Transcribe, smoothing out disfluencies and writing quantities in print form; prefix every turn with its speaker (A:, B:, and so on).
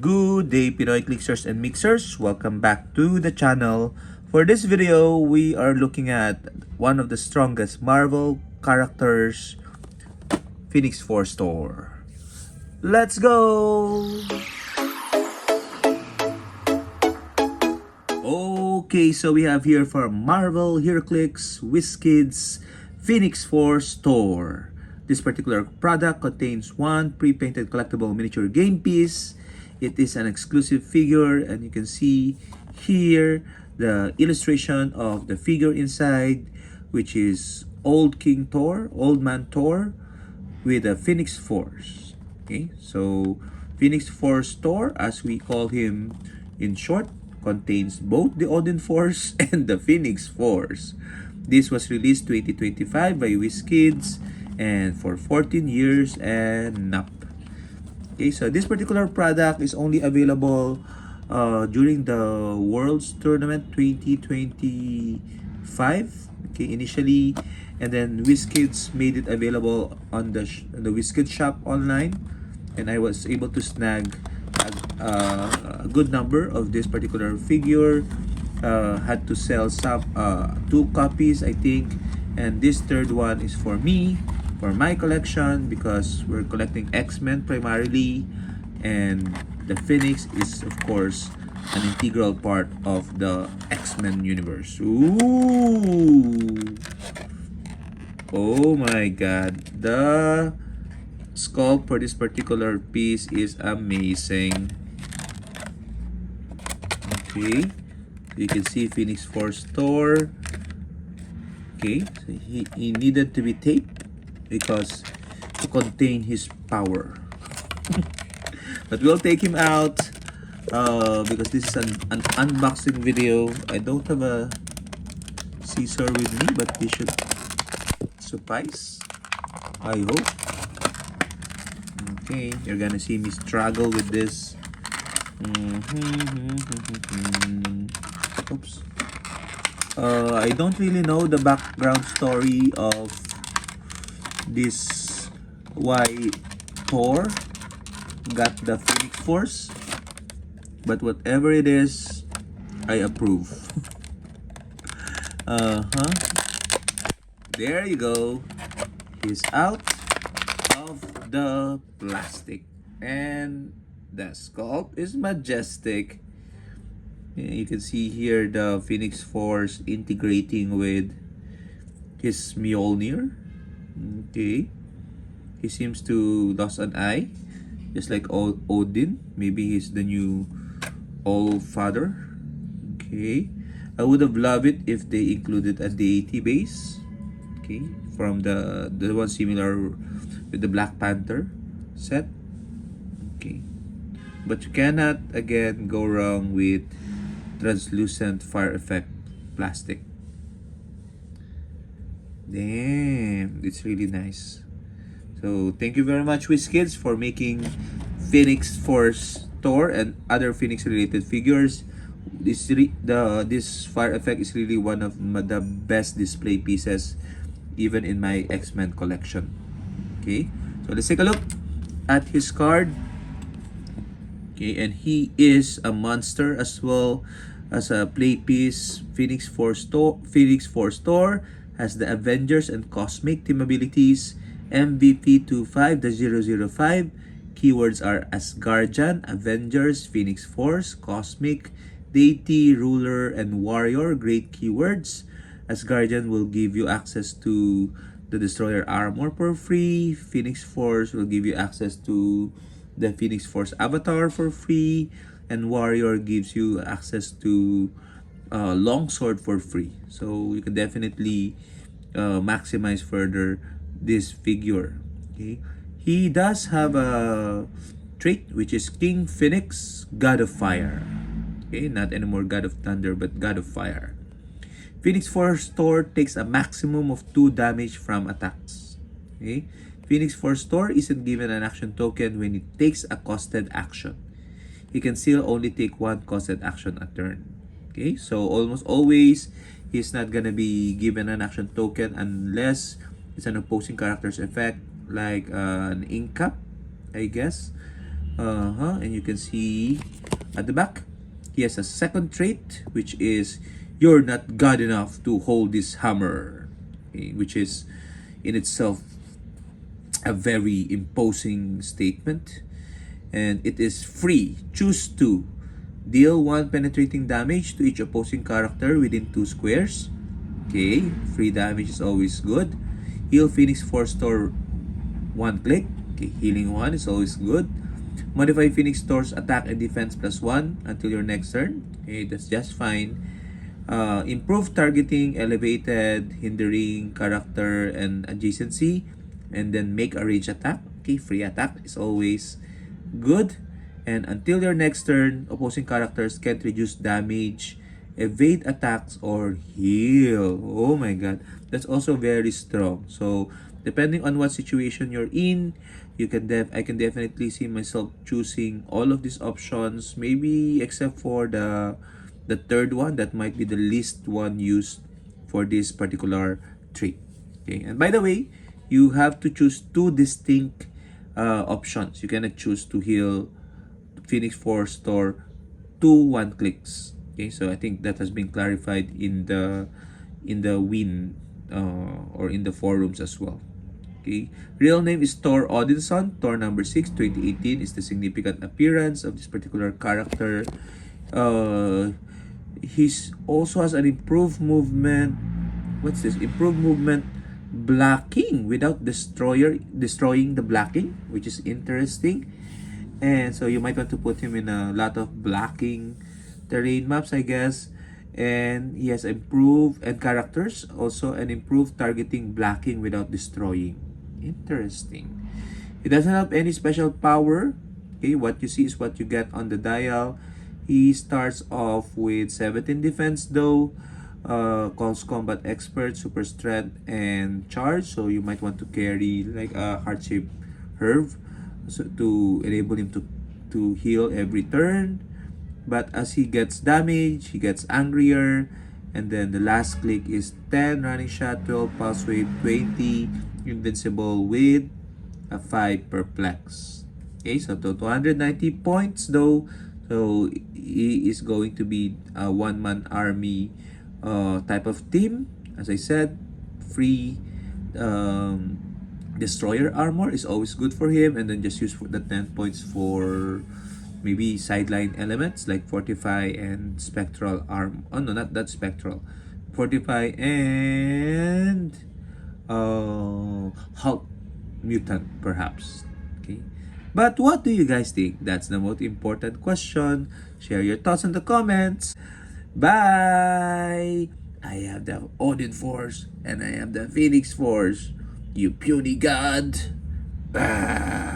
A: Good day, Heroclixers and Mixers. Welcome back to the channel. For this video, we are looking at one of the strongest Marvel characters, Phoenix Force Thor. Let's go! Okay, so we have here for Marvel, Heroclix, WizKids, Phoenix Force Thor. This particular product contains one pre-painted collectible miniature game piece. It is an exclusive figure, and you can see here the illustration of the figure inside, which is Old King Thor, Old Man Thor, with a Phoenix Force. Okay, so Phoenix Force Thor, as we call him in short, contains both the Odin Force and the Phoenix Force. This was released 2025 by WizKids and for 14 years and up. Okay, so this particular product is only available during the World's Tournament 2025. Okay, initially, and then WizKids made it available on the WizKids shop online, and I was able to snag a good number of this particular figure. Had to sell some 2 copies, I think, and this third one is for me, for my collection, because we're collecting X-Men primarily, and the Phoenix is of course an integral part of the X-Men universe. Ooh! Oh my god, the sculpt for this particular piece is amazing. Okay, so you can see Phoenix Force Thor. Okay, so he needed to be taped because to contain his power. But we'll take him out because this is an unboxing video. I don't have a scissor with me, but this should suffice, I hope. Okay, you're gonna see me struggle with this. Oops. I don't really know the background story of this, why Thor got the Phoenix Force, but whatever it is, I approve. There you go. He's out of the plastic, and the sculpt is majestic. You can see here the Phoenix Force integrating with his Mjolnir. Okay, he seems to lose an eye, just like Odin. Maybe he's the new All Father. Okay, I would have loved it if they included a deity base. Okay, from the one similar with the Black Panther set. Okay, but you cannot again go wrong with translucent fire effect plastic. Damn, it's really nice. So thank you very much, WizKids, for making Phoenix Force Thor and other Phoenix related figures. This fire effect is really one of the best display pieces, even in my X-Men collection. Okay, so let's take a look at his card. Okay, and he is a monster as well as a play piece. Phoenix Force Thor has the Avengers and Cosmic team abilities. MVP 25-005. Keywords are Asgardian, Avengers, Phoenix Force, Cosmic, Deity, Ruler, and Warrior. Great keywords. Asgardian will give you access to the Destroyer armor for free. Phoenix Force will give you access to the Phoenix Force avatar for free. And Warrior gives you access to Longsword for free. So you can definitely maximize further this figure. Okay, he does have a trait which is King Phoenix, God of Fire. Okay, not anymore God of Thunder, but God of Fire. Phoenix Force Thor takes a maximum of 2 damage from attacks. Okay, Phoenix Force Thor isn't given an action token when it takes a costed action. He can still only take 1 costed action a turn. Okay, so almost always he's not gonna be given an action token unless it's an opposing character's effect, like an ink cap, I guess. And you can see at the back, he has a second trait, which is you're not God enough to hold this hammer, okay, which is in itself a very imposing statement. And it is free. Choose to deal 1 penetrating damage to each opposing character within 2 squares. Okay, free damage is always good. Heal Phoenix Force Store 1 click. Okay, healing 1 is always good. Modify Phoenix Store's attack and defense +1 until your next turn. Okay, that's just fine. Improve targeting, elevated, hindering character and adjacency, and then make a range attack. Okay, free attack is always good. And until your next turn, opposing characters can't reduce damage, evade attacks, or heal. Oh my god, that's also very strong. So depending on what situation you're in, I can definitely see myself choosing all of these options, maybe except for the third one that might be the least one used for this particular trait. Okay, and by the way, you have to choose two distinct options. You cannot choose to heal Phoenix Force Store 1 clicks. Okay, so I think that has been clarified in the win or in the forums as well. Okay, real name is Thor Odinson. Thor number 6, 2018 is the significant appearance of this particular character. He's also has an improved movement. What's this? Improved movement blocking without destroying the blocking, which is interesting. And so you might want to put him in a lot of blocking terrain maps, I guess. And he has improved and characters also an improved targeting blocking without destroying. Interesting. He doesn't have any special power. Okay, what you see is what you get on the dial. He starts off with 17 defense though. Calls combat expert, super strength, and charge. So you might want to carry like a heart-shaped herb so to enable him to heal every turn. But as he gets damage, he gets angrier. And then the last click is 10 running shot, 12 pulse wave, 20 invincible with a 5 perplex. Okay, so to 290 points though. So he is going to be a one-man army type of team. As I said, free destroyer armor is always good for him, and then just use the 10 points for maybe sideline elements like Fortify and Spectral Arm. Oh no, not that Spectral. Fortify and Hulk Mutant perhaps. Okay. But what do you guys think? That's the most important question. Share your thoughts in the comments. Bye! I have the Odin Force and I have the Phoenix Force. You puny god. Bye!